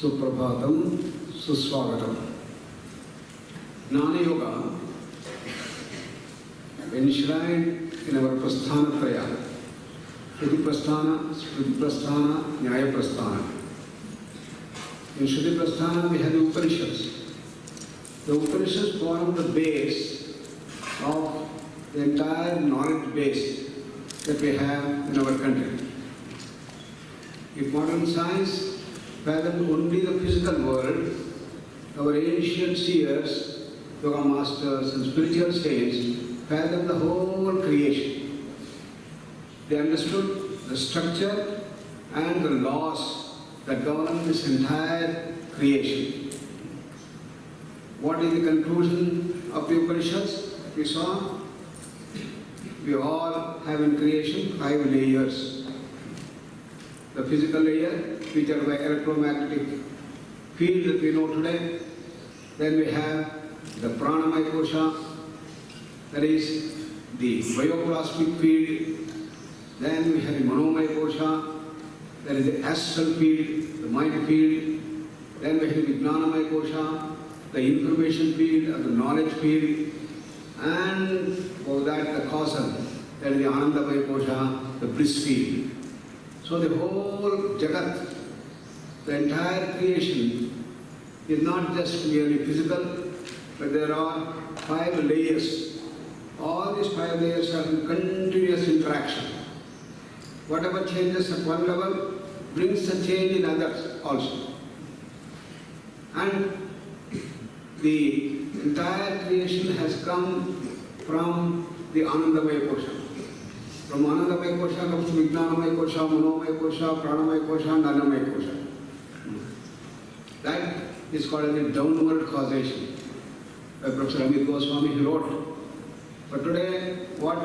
Suprabhatam, Suswagatam. Jnana Yoga, enshrined in our Prasthana Traya, Shruti Prasthana, Smriti Prasthana, Nyaya Prasthana. In Shruti Prasthana we have the Upanishads. The Upanishads form the base of the entire knowledge base that we have in our country. If modern science fathomed only the physical world, our ancient seers, yoga masters and spiritual saints fathomed the whole creation. They understood the structure and the laws that govern this entire creation. What is the conclusion of the Upanishads? We saw we all have in creation 5 layers. The physical layer, featured by electromagnetic field that we know today. Then we have the pranamaya kosha, that is the bioplasmic field. Then we have the manomaya kosha, that is the astral field, the mind field. Then we have the jnanamaya kosha, the information field or the knowledge field. And for that the causal, that is the anandamaya kosha, the bliss field. So the whole Jagat, the entire creation is not just merely physical, but there are 5 layers. All these 5 layers are in continuous interaction. Whatever changes at one level brings a change in others also. And the entire creation has come from the Anandamaya Kosha. From Anandamaya Kosha comes to Vijnanamaya Kosha, Manomaya Kosha, Pranamaya Kosha and Annamaya Kosha. That is called the downward causation. By Professor Amit Goswami he wrote. But today what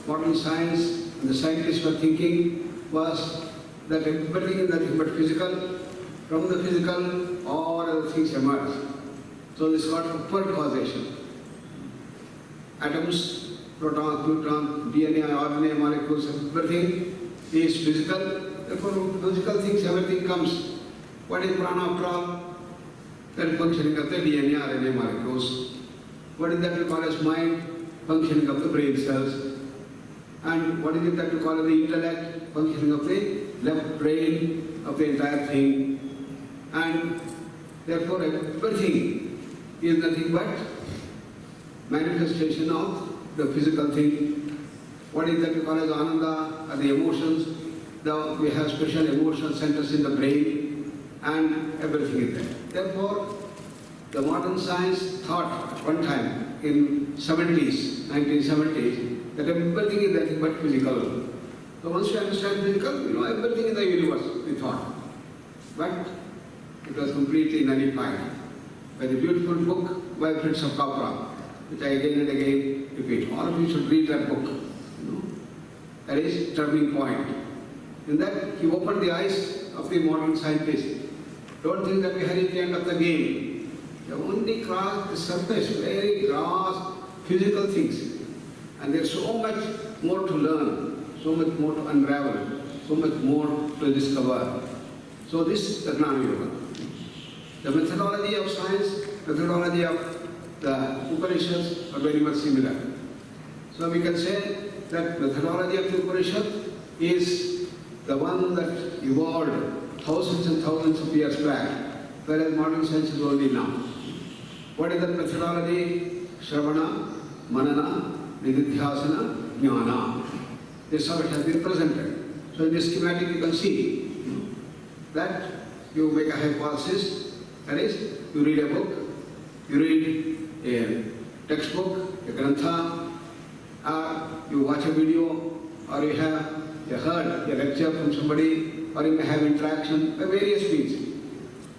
modern science and the scientists were thinking was that everything is nothing but physical. From the physical all other things emerge. So this is called upward causation. Atoms, protons, neutrons, DNA, RNA, molecules, everything is physical. Therefore, physical things, everything comes. What is prana after all? That functioning of the DNA, RNA molecules. What is that we call as mind? Functioning of the brain cells. And what is it that we call as the intellect? Functioning of the left brain of the entire thing. And therefore, everything is nothing but manifestation of the physical thing. What is that we call as ananda, or the emotions? We have special emotional centers in the brain, and everything is there. Therefore, the modern science thought at one time in 1970s, that everything is nothing but physical. So once you understand physical, you know everything in the universe, we thought. But it was completely nullified by the beautiful book by Fritz of Capra, which I again and again repeat. All of you should read that book. That is turning point. In that he opened the eyes of the modern scientists. Don't think that we are at the end of the game. They only crossed the surface, very gross physical things. And there is so much more to learn, so much more to unravel, so much more to discover. So this is the Jnana Yoga. The methodology of science, methodology of the Upanishads are very much similar. So we can say that methodology of the Upanishad is the one that evolved thousands and thousands of years back, whereas modern science is only now. What is that methodology? Shravana, Manana, Nididhyasana, Jnana. This is how it has been presented. So in this schematic you can see that you make a hypothesis, that is, you read a book, you read a textbook, a grantha, or you watch a video, or you have heard a lecture from somebody, or you may have interaction by various means.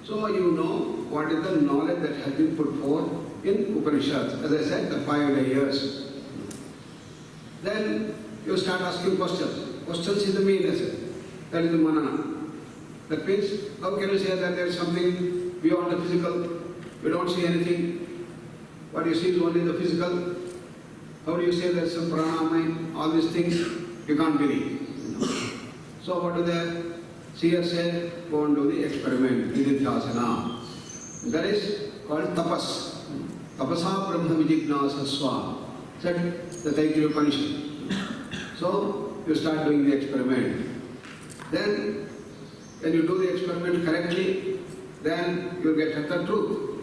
So you know what is the knowledge that has been put forth in Upanishads. As I said, the 5 layers. Then you start asking questions. Questions is the main lesson. That is the manana. That means, how can you say that there is something beyond the physical? You don't see anything. What you see is only the physical. How do you say there is some prana, mind, all these things? You can't believe. So what do they So here say, go and do the experiment, Vididhyasana. That is called tapas. Tapasa Brahma Vijignasasva. Said the Taittiriya Upanishad. So you start doing the experiment. Then when you do the experiment correctly, then you will get at the truth.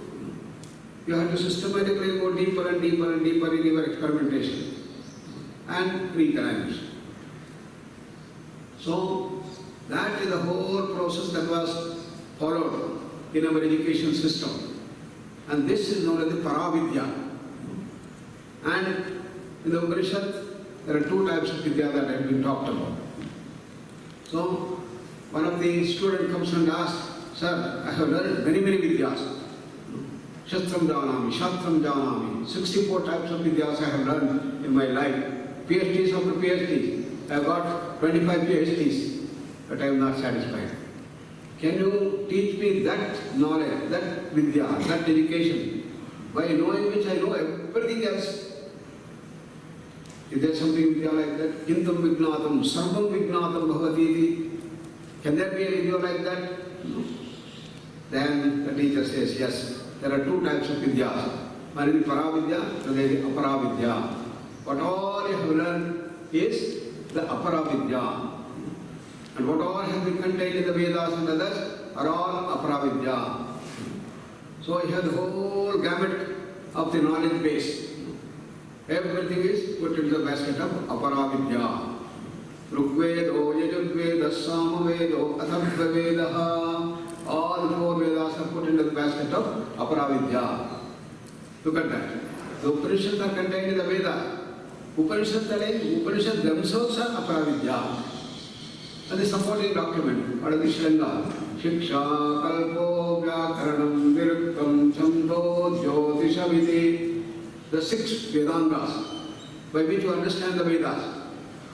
You have to systematically go deeper and deeper and deeper in your experimentation and realize. So that is the whole process that was followed in our education system. And this is known as the Paravidya. And in the Upanishad, there are two types of Vidya that have been talked about. So one of the students comes and asks, Sir, I have learned many Vidyas. Shastram Janami, Shastram Janami. 64 types of Vidyas I have learned in my life. PhDs after PhDs. I have got 25 PhDs, but I am not satisfied. Can you teach me that knowledge, that Vidya, that education, by knowing which I know everything else? Is there something Vidya like that? Kintam Vignatam, Sarvam Vignatam Bhavati. Can there be a Vidya like that? No. Then the teacher says, yes, there are two types of Vidyas. One is the Paravidya, and there is the Aparavidya. What all you have learned is the Aparavidya. And what all has been contained in the Vedas and others are all Aparavidya. So you have the whole gamut of the knowledge base. Everything is put into the basket of Aparavidya. Rukvedo, Yajurvedo, Samavedo, Atharvavedaha. All four Vedas are put into the basket of Aparavidya. Look at that. The Upanishads are contained in the Vedas. Upanishads themselves are Aparavidya. And the supporting document, what is the Shlanga? Shiksha, Kalpo, Vyakaranam, Viruktam, Chando, Jyotishaviti. The 6 Vedangas by which you understand the Vedas.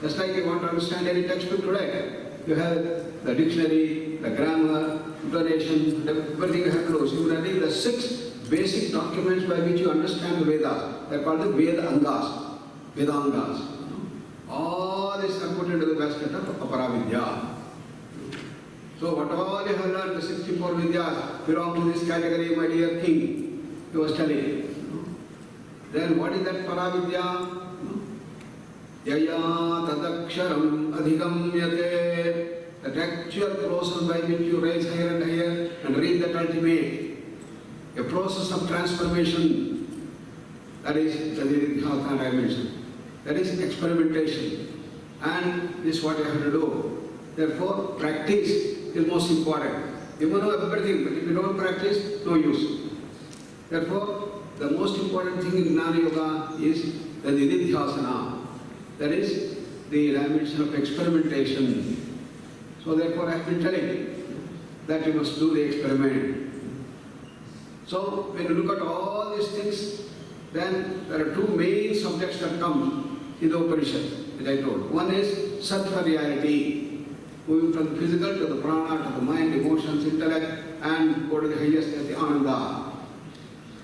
Just like you want to understand any textbook today, you have the dictionary, the grammar, intonation, everything you have to know. Similarly, the 6 basic documents by which you understand the Vedas, they are called the Vedangas. Vedangas. All this are put into the basket of Aparavidya. So what all you have learned, the 64 Vidyas belong to this category, my dear king. You was telling. Then what is that Paravidya? Yaya tadaksharam adhigamyate. That actual process by which you rise higher and higher and reach that ultimate. A process of transformation. That is the Vididhyasana dimension. That is experimentation. And this is what you have to do. Therefore, practice is most important. You may know everything, but if you don't practice, no use. Therefore, the most important thing in Jnana Yoga is the Vididhyasana. That is the dimension of experimentation. So therefore, I have been telling that you must do the experiment. So when you look at all these things, then there are two main subjects that come in the Upanishad, which I told. One is Sattva reality, moving from the physical to the prana, to the mind, emotions, intellect, and go to the highest as the Ananda.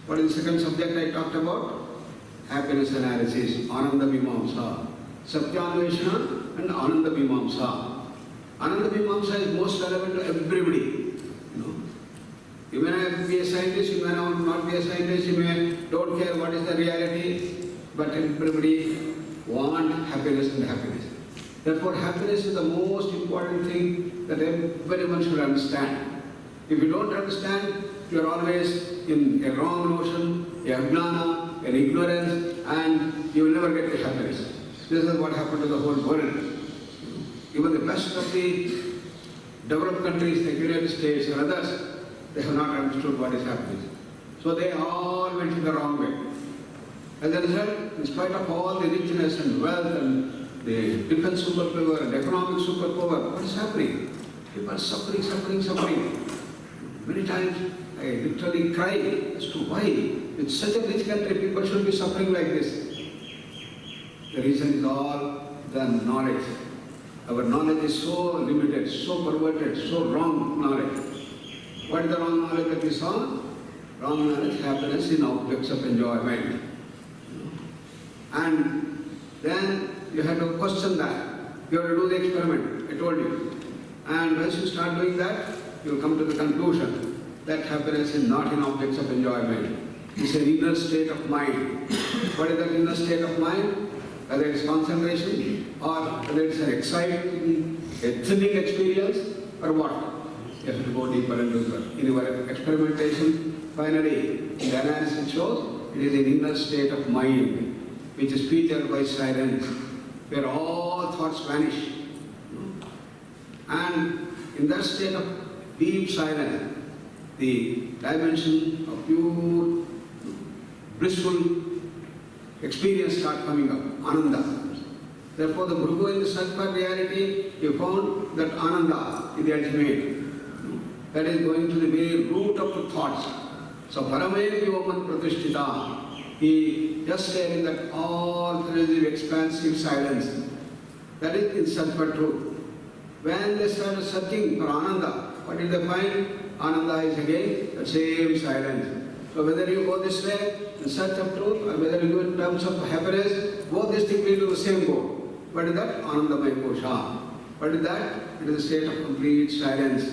What is the second subject I talked about? Happiness analysis, Ananda Mimamsa. Satyanveshana and Ananda Mimamsa. Ananda Mimamsa is most relevant to everybody. You may not be a scientist, you may not be a scientist, you may don't care what is the reality, but everybody wants happiness and happiness. Therefore, happiness is the most important thing that everyone should understand. If you don't understand, you are always in a wrong notion, a jnana, an ignorance, and you will never get the happiness. This is what happened to the whole world. Even the best of the developed countries, the United States and others, they have not understood what is happening. So they all went in the wrong way. As a result, in spite of all the richness and wealth and the defense superpower and economic superpower, what is happening? People are suffering. Many times I literally cry as to why, with such a rich country, people should be suffering like this. The reason is all the knowledge. Our knowledge is so limited, so perverted, so wrong knowledge. What is the wrong knowledge that we saw? Wrong knowledge, happiness in objects of enjoyment. And then you have to question that. You have to do the experiment, I told you. And once you start doing that, you will come to the conclusion that happiness is not in objects of enjoyment. It's an inner state of mind. What is that inner state of mind? Whether it's concentration or whether it's an exciting, a thrilling experience or what? You have to go deeper into it. In your experimentation, finally, the analysis shows it is an inner state of mind which is featured by silence, where all thoughts vanish. And in that state of deep silence, the dimension of pure, blissful experience start coming up, ananda. Therefore, the Guru in the Sattva reality, he found that ananda is the ultimate. That is going to the very root of the thoughts. So, Parame Vyoman Pratishtita, he just stayed in that all-pervasive, expansive silence. That is in Sattva truth. When they started searching for ananda, what did they find? Ananda is again the same silence. So whether you go this way in search of truth or whether you go in terms of happiness, both these things lead to the same goal. What is that? Anandamaya kosha. What is that? It is a state of complete silence.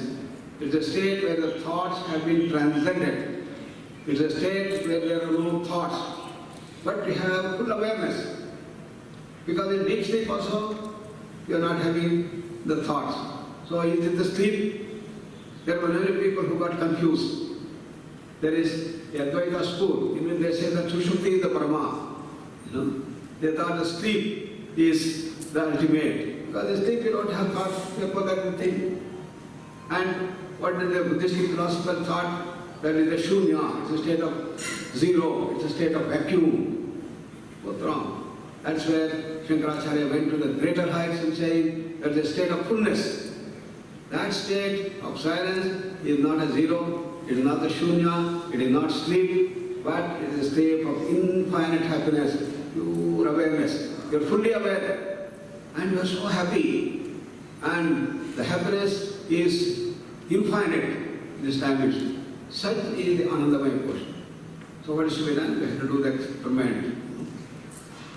It is a state where the thoughts have been transcended. It is a state where there are no thoughts. But we have full awareness. Because in deep sleep also, you are not having the thoughts. So in the sleep, there were many people who got confused. There is the S-VYASA school, even they say that Sushupti is the Brahma. They thought the sleep is the ultimate. Because in sleep you don't have thoughts, therefore that will think. And what did the Buddhist philosopher thought? That is the shunya, it's a state of zero, it's a state of vacuum. What's wrong? That's where Shankaracharya went to the greater heights and saying that is a state of fullness. That state of silence is not a zero, it is not the shunya, it is not sleep, but it is a state of infinite happiness, pure awareness. You are fully aware and you are so happy. And the happiness is infinite in this dimension. Such is the Anandamaya question. So what is to be done? We have to do the experiment.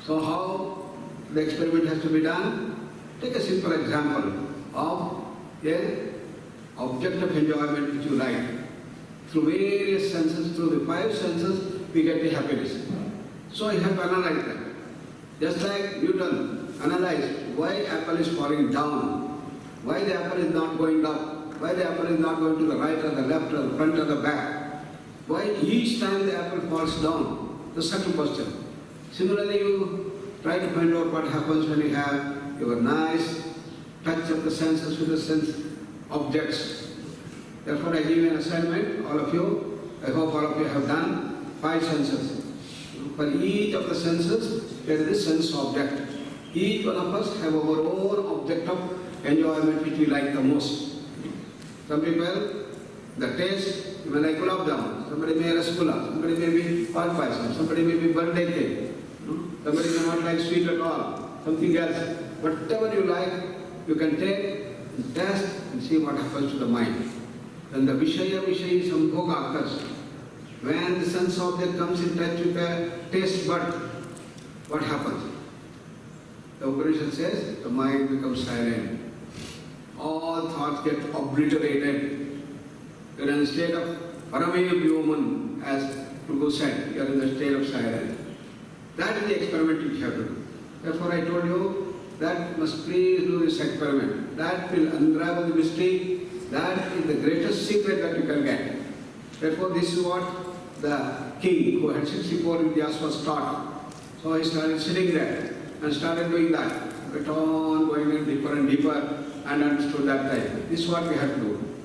So how the experiment has to be done? Take a simple example of an object of enjoyment which you like. Through various senses, through the 5 senses, we get the happiness. So you have to analyze that. Just like Newton analyzed why apple is falling down, why the apple is not going up, why the apple is not going to the right or the left or the front or the back, why each time the apple falls down, the subtle question. Similarly, you try to find out what happens when you have your nice touch of the senses with the sense objects. Therefore, I give you an assignment, all of you. I hope all of you have done 5 senses. For each of the senses, there is a sense object. Each one of us have our own object of enjoyment which we like the most. Some people, the taste, you may like gulab jamun, somebody may rasgulla, somebody may be pal paisam, somebody may be birthday cake, somebody may not like sweet at all, something else. Whatever you like, you can take and test and see what happens to the mind. When the Vishaya Sambhoga occurs, when the sense object comes in touch with the taste bud, what happens? The Upanishad says, the mind becomes silent. All thoughts get obliterated. You are in the state of Parame Vyoman, as Guru said, you are in the state of silence. That is the experiment which you have to do. Therefore I told you that must please do this experiment. That will unravel the mystery. That is the greatest secret that you can get. Therefore this is what the king who had 64 Vidyas was taught. So he started sitting there and started doing that. Went on going in deeper and deeper and understood that type. This is what we have to do.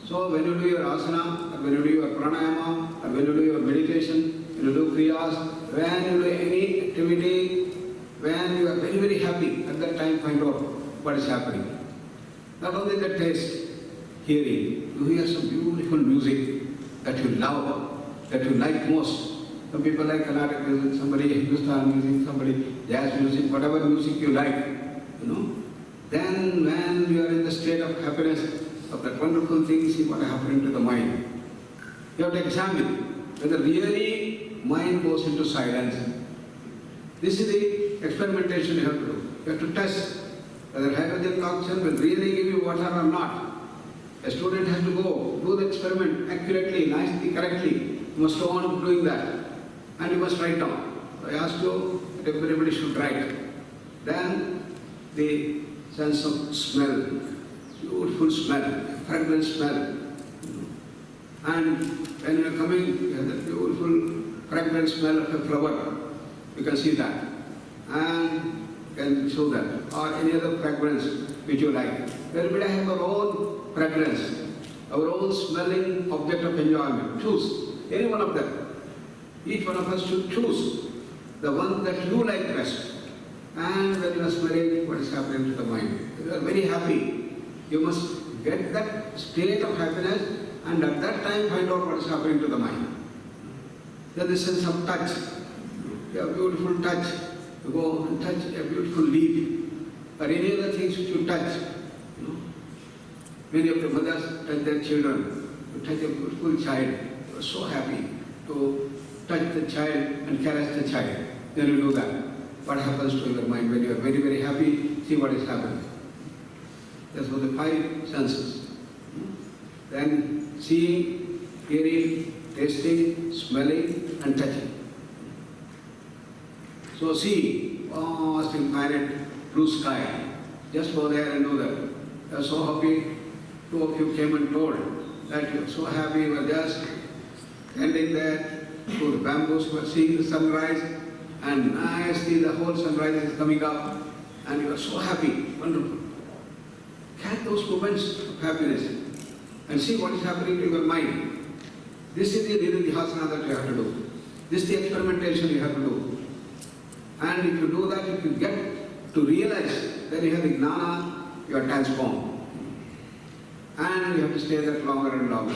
So when you do your asana, or when you do your pranayama, or when you do your meditation, when you do kriyas, when you do any activity, when you are very, very happy, at that time find out what is happening. Not only the taste, hearing, you hear some beautiful music that you love, that you like most. Some people like Carnatic music, somebody Hindustan music, somebody jazz music, whatever music you like, Then when you are in the state of happiness, of that wonderful thing, see what is happening to the mind. You have to examine whether really mind goes into silence. This is the experimentation you have to do. You have to test whether hydrogen oxygen will really give you water or not. A student has to go, do the experiment accurately, nicely, correctly. You must go on doing that. And you must write down. So I asked you that everybody should write. Then the sense of smell, beautiful smell, fragrant smell. And when you are coming, you have the beautiful fragrant smell of a flower. You can see that. And you can show that. Or any other fragrance which you like. Everybody has our own fragrance, our own smelling object of enjoyment. Choose any one of them. Each one of us should choose the one that you like best. And when you are smelling, what is happening to the mind? You are very happy. You must get that state of happiness and at that time find out what is happening to the mind. Then the sense of touch. You have beautiful touch. You go and touch a beautiful leaf or any other things which you touch. Many of the mothers touch their children. You touch a beautiful child. You are so happy to touch the child and caress the child. Then you do that. What happens to your mind when you are very, very happy? See what is happening. That's for the five senses. Then seeing, hearing, tasting, smelling and touching. So see, vast infinite blue sky. Just go there and do that. You are so happy. Two of you came and told that you are so happy, you were just standing there through the bamboos, you were seeing the sunrise, and nicely the whole sunrise is coming up, and you are so happy, wonderful. Catch those moments of happiness and see what is happening to your mind. This is the nididhyasana that you have to do. This is the experimentation you have to do. And if you do that, if you get to realize that you have the gnana, you are transformed. And you have to stay there longer and longer.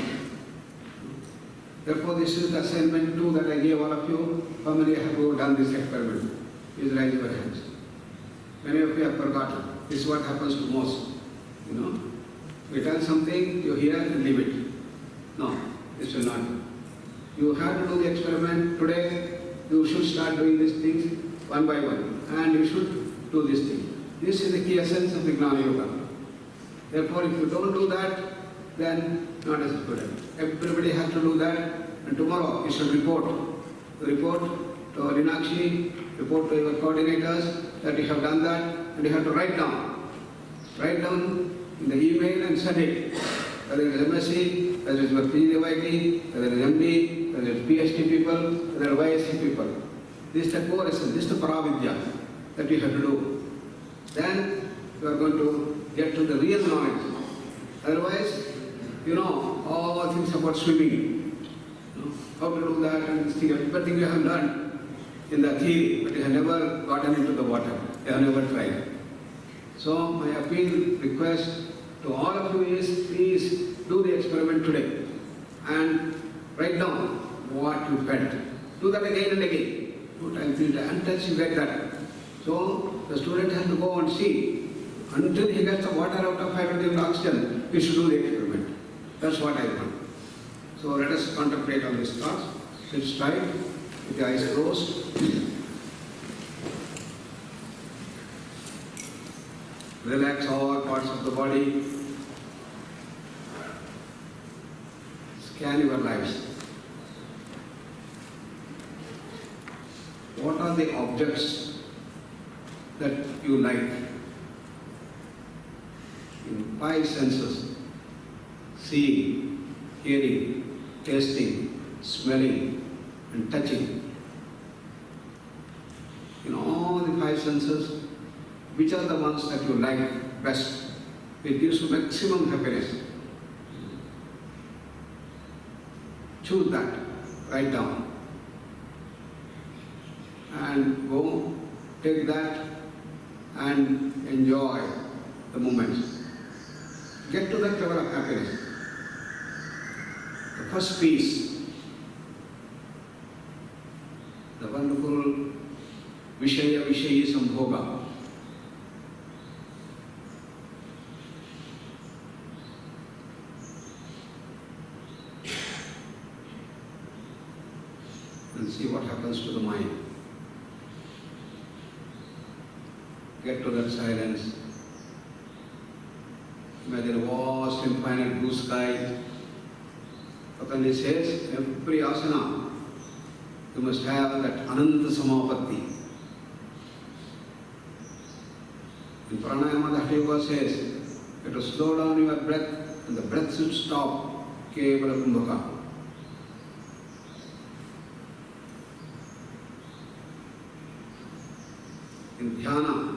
Therefore, this is the assignment 2 that I gave all of you. How many have done this experiment? Please raise your hands. Many of you have forgotten. This is what happens to most. We tell something, you hear and leave it. No, this will not do. You have to do the experiment today. You should start doing these things one by one. And you should do this thing. This is the key essence of the Gnana Yoga. Therefore, if you don't do that, then not as good. Everybody has to do that, and tomorrow you should report. Report to Linakshi, report to your coordinators that you have done that, and you have to write down. Write down in the email and send it. Whether it is MSc, whether it is your PGDYT, whether it is MD, whether it is PhD people, whether it is YSC people. This is the core essence, this is the Paravidya that you have to do. Then you are going to get to the real knowledge. Otherwise, all things about swimming, how to do that and this thing, everything you have learned in the theory, but you have never gotten into the water, you have never tried. So my appeal, request to all of you is, please do the experiment today and write down what you felt. Do that again and again, 2 times, 3 times, until you get that. So the student has to go and see. Until he gets the water out of hydrogen and oxygen, we should do the experiment. That's what I want. So let us contemplate on these thoughts. Sit straight, with the eyes closed. Relax all parts of the body. Scan your lives. What are the objects that you like? In 5 senses: seeing, hearing, tasting, smelling, and touching. In all the 5 senses, which are the ones that you like best? It gives you maximum happiness. Choose that, write down. And go, take that, and enjoy the moments. Get to that level of happiness. The first piece, the wonderful Vishayi Sambhoga. And see what happens to the mind. Get to that silence Imagine a vast infinite blue sky. Patanjali says, every asana, you must have that Ananta Samapatti. In Pranayama, the Hatha Yoga says, you have to slow down your breath and the breath should stop. Kevala Kumbhaka. In Dhyana,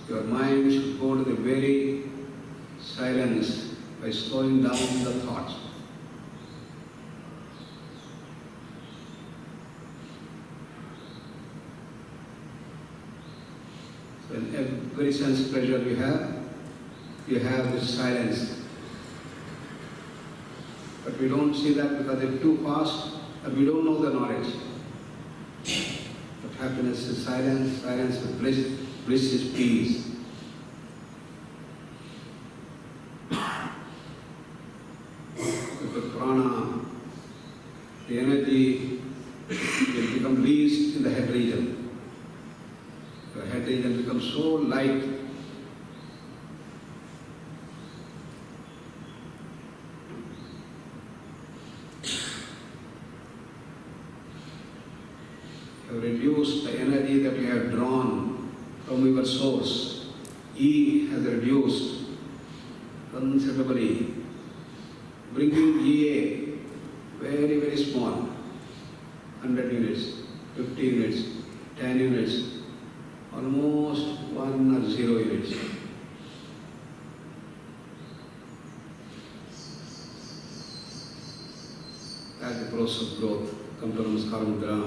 your mind should go to the very silence by slowing down the thoughts. So in every sense pleasure you have this silence. But we don't see that because it's too fast and we don't know the knowledge. But happiness is silence, silence is bliss, bliss is peace. With the prana, the energy will become least in the head region. The head region becomes so light. You have reduced the energy that you have drawn from your source. E has reduced considerably, bringing EA very, very small, 100 units, 50 units, 10 units, almost 1 or 0 units. That's the process of growth. Come to Namaskar Mudra.